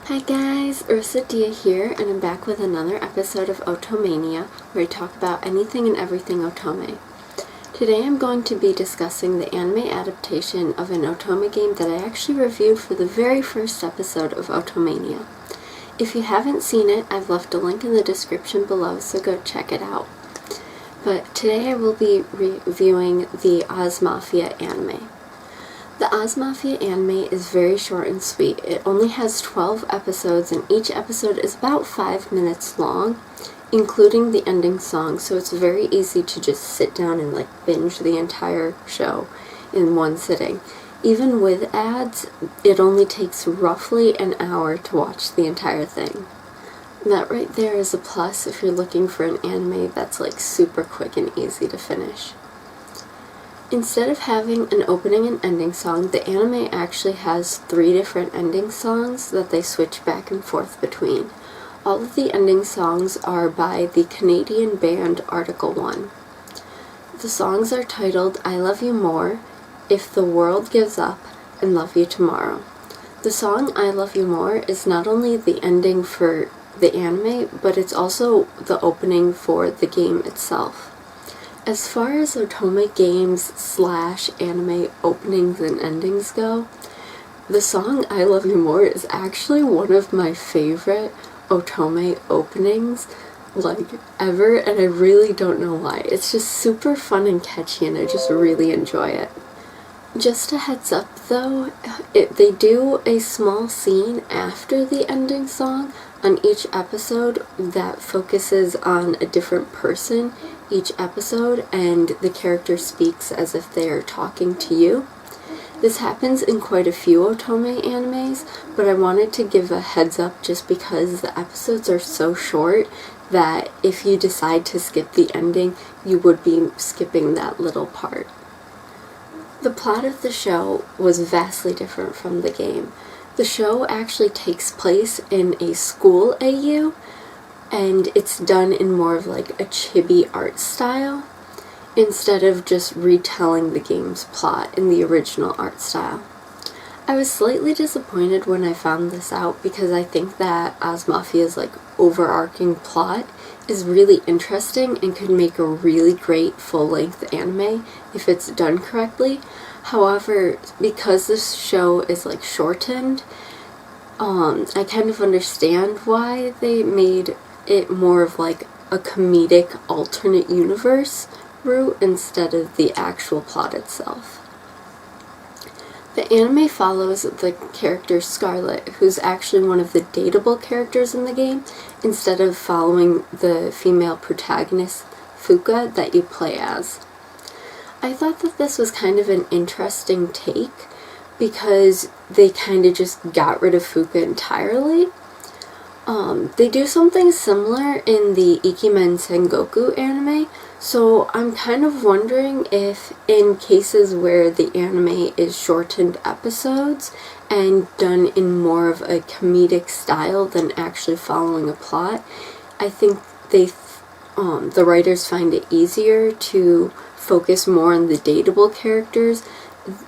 Hi guys, Ursa Dia here, and I'm back with another episode of Otomania, where I talk about anything and everything otome. Today I'm going to be discussing the anime adaptation of an otome game that I actually reviewed for the very first episode of Otomania. If you haven't seen it, I've left a link in the description below, so go check it out. But today I will be reviewing the Ozmafia anime. The Ozmafia anime is very short and sweet. It only has 12 episodes, and each episode is about 5 minutes long, including the ending song, so it's very easy to just sit down and binge the entire show in one sitting. Even with ads, it only takes roughly an hour to watch the entire thing. That right there is a plus if you're looking for an anime that's super quick and easy to finish. Instead of having an opening and ending song, the anime actually has 3 different ending songs that they switch back and forth between. All of the ending songs are by the Canadian band Article 1. The songs are titled I Love You More, If the World Gives Up, and Love You Tomorrow. The song I Love You More is not only the ending for the anime, but it's also the opening for the game itself. As far as otome games / anime openings and endings go, the song I Love You More is actually one of my favorite otome openings ever, and I really don't know why. It's just super fun and catchy, and I just really enjoy it. Just a heads up though, they do a small scene after the ending song on each episode that focuses on a different person each episode, and the character speaks as if they are talking to you. This happens in quite a few otome animes, but I wanted to give a heads up just because the episodes are so short that if you decide to skip the ending, you would be skipping that little part. The plot of the show was vastly different from the game. The show actually takes place in a school AU, and it's done in more of a chibi art style, instead of just retelling the game's plot in the original art style. I was slightly disappointed when I found this out because I think that Ozmafia's overarching plot is really interesting and could make a really great full-length anime if it's done correctly. However, because this show is shortened, I kind of understand why they made it more of a comedic alternate universe route instead of the actual plot itself. The anime follows the character Scarlet, who's actually one of the dateable characters in the game, instead of following the female protagonist Fuka that you play as. I thought that this was kind of an interesting take because they kind of just got rid of Fuka entirely. They do something similar in the Ikemen Sengoku anime, so I'm kind of wondering if in cases where the anime is shortened episodes and done in more of a comedic style than actually following a plot, I think the writers find it easier to focus more on the dateable characters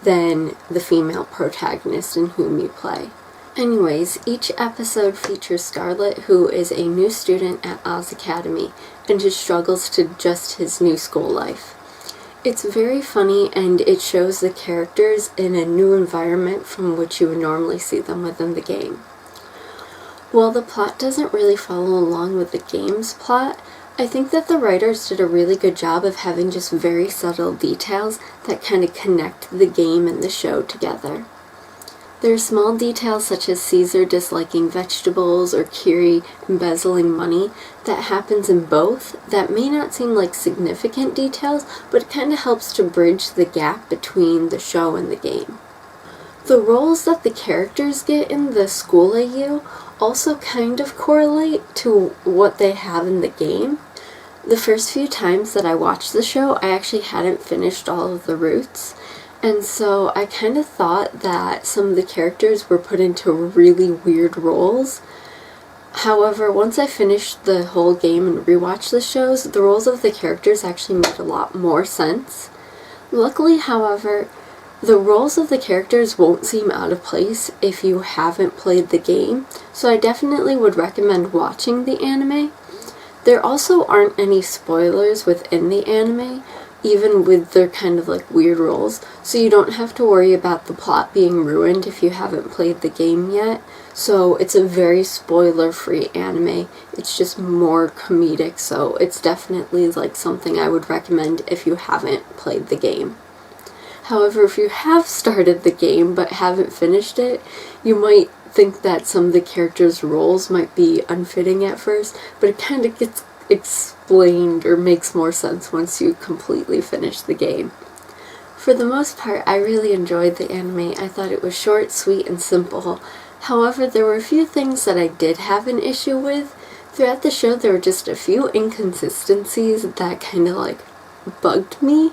than the female protagonist in whom you play. Anyways, each episode features Scarlet, who is a new student at Oz Academy, and his struggles to adjust his new school life. It's very funny, and it shows the characters in a new environment from which you would normally see them within the game. While the plot doesn't really follow along with the game's plot, I think that the writers did a really good job of having just very subtle details that kind of connect the game and the show together. There are small details such as Caesar disliking vegetables or Kiri embezzling money that happens in both that may not seem like significant details, but it kind of helps to bridge the gap between the show and the game. The roles that the characters get in the school AU also kind of correlate to what they have in the game. The first few times that I watched the show, I actually hadn't finished all of the routes, and so I kind of thought that some of the characters were put into really weird roles. However, once I finished the whole game and rewatched the shows, the roles of the characters actually made a lot more sense. Luckily, however, The roles of the characters won't seem out of place if you haven't played the game, so I definitely would recommend watching the anime. There also aren't any spoilers within the anime, even with their kind of like weird roles, so you don't have to worry about the plot being ruined if you haven't played the game yet. So it's a very spoiler-free anime. It's just more comedic, so it's definitely like something I would recommend if you haven't played the game. However, if you have started the game but haven't finished it, you might think that some of the characters' roles might be unfitting at first, but it kind of gets explained or makes more sense once you completely finish the game. For the most part, I really enjoyed the anime. I thought it was short, sweet, and simple. However, there were a few things that I did have an issue with. Throughout the show, there were just a few inconsistencies that kind of like bugged me.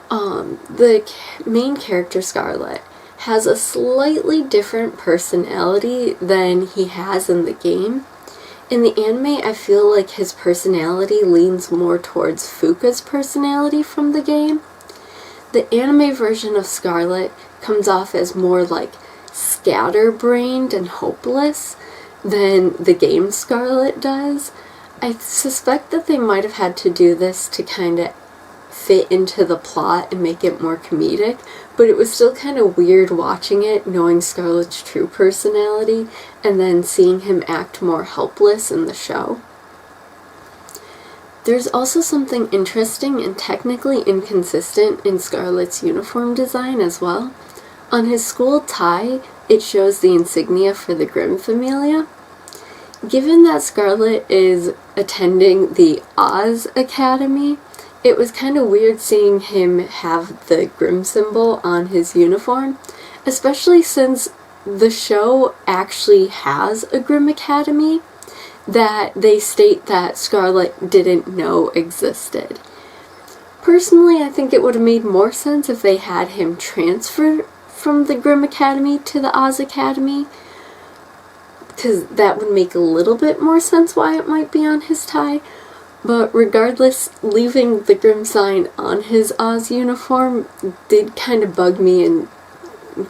The main character, Scarlet, has a slightly different personality than he has in the game. In the anime, I feel like his personality leans more towards Fuka's personality from the game. The anime version of Scarlet comes off as more like scatterbrained and hopeless than the game Scarlet does. I suspect that they might have had to do this to kind of fit into the plot and make it more comedic, but it was still kind of weird watching it, knowing Scarlet's true personality, and then seeing him act more helpless in the show. There's also something interesting and technically inconsistent in Scarlet's uniform design as well. On his school tie, it shows the insignia for the Grimm Familia. Given that Scarlet is attending the Oz Academy, it was kind of weird seeing him have the Grimm symbol on his uniform, especially since the show actually has a Grimm Academy that they state that Scarlet didn't know existed. Personally, I think it would have made more sense if they had him transfer from the Grimm Academy to the Oz Academy, because that would make a little bit more sense why it might be on his tie. But regardless, leaving the Grimm sign on his Oz uniform did kind of bug me and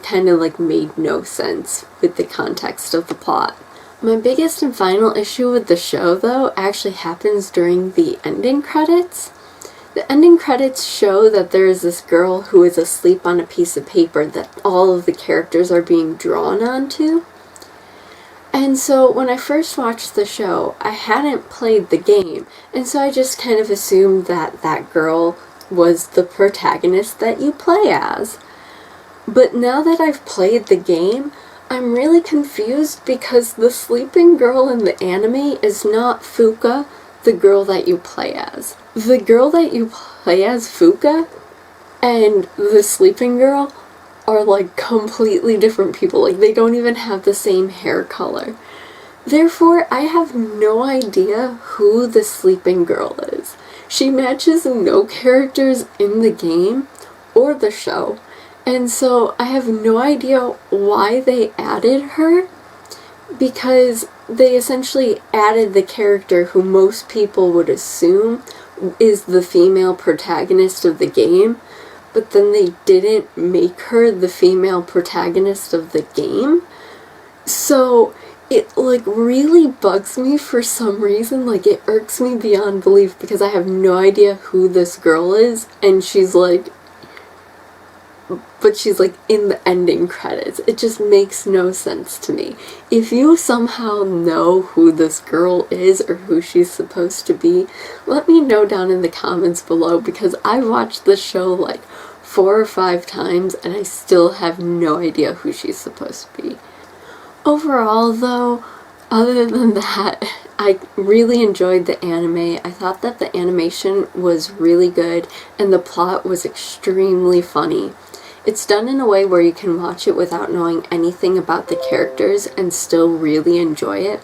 kind of like made no sense with the context of the plot. My biggest and final issue with the show, though, actually happens during the ending credits. The ending credits show that there is this girl who is asleep on a piece of paper that all of the characters are being drawn onto. And so when I first watched the show, I hadn't played the game, and so I just kind of assumed that that girl was the protagonist that you play as. But now that I've played the game, I'm really confused because the sleeping girl in the anime is not Fuka, the girl that you play as. The girl that you play as, Fuka, and the sleeping girl are like completely different people. Like, they don't even have the same hair color. Therefore, I have no idea who the sleeping girl is. She matches no characters in the game or the show, and so I have no idea why they added her, because they essentially added the character who most people would assume is the female protagonist of the game, but then they didn't make her the female protagonist of the game. So it like really bugs me for some reason. Like, it irks me beyond belief because I have no idea who this girl is, and she's like in the ending credits. It just makes no sense to me. If you somehow know who this girl is or who she's supposed to be, let me know down in the comments below, because I watched this show like 4 or 5 times and I still have no idea who she's supposed to be. Overall though, other than that, I really enjoyed the anime. I thought that the animation was really good and the plot was extremely funny. It's done in a way where you can watch it without knowing anything about the characters and still really enjoy it,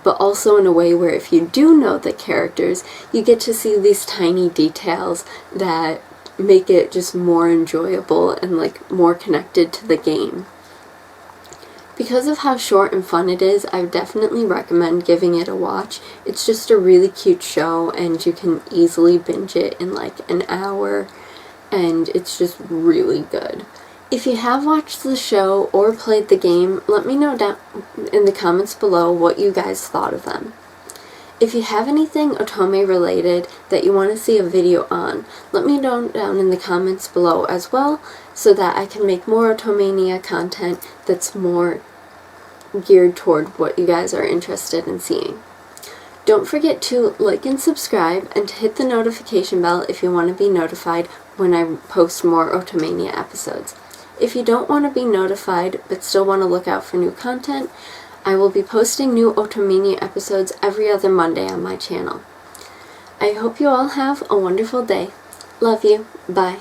but also in a way where if you do know the characters, you get to see these tiny details that make it just more enjoyable and like more connected to the game. Because of how short and fun it is, I would definitely recommend giving it a watch. It's just a really cute show and you can easily binge it in like an hour, and it's just really good. If you have watched the show or played the game, let me know down in the comments below what you guys thought of them. If you have anything otome related that you want to see a video on, let me know down in the comments below as well, so that I can make more Otomania content that's more geared toward what you guys are interested in seeing. Don't forget to like and subscribe and to hit the notification bell if you want to be notified when I post more Otomania episodes. If you don't want to be notified but still want to look out for new content, I will be posting new Otomania episodes every other Monday on my channel. I hope you all have a wonderful day. Love you. Bye.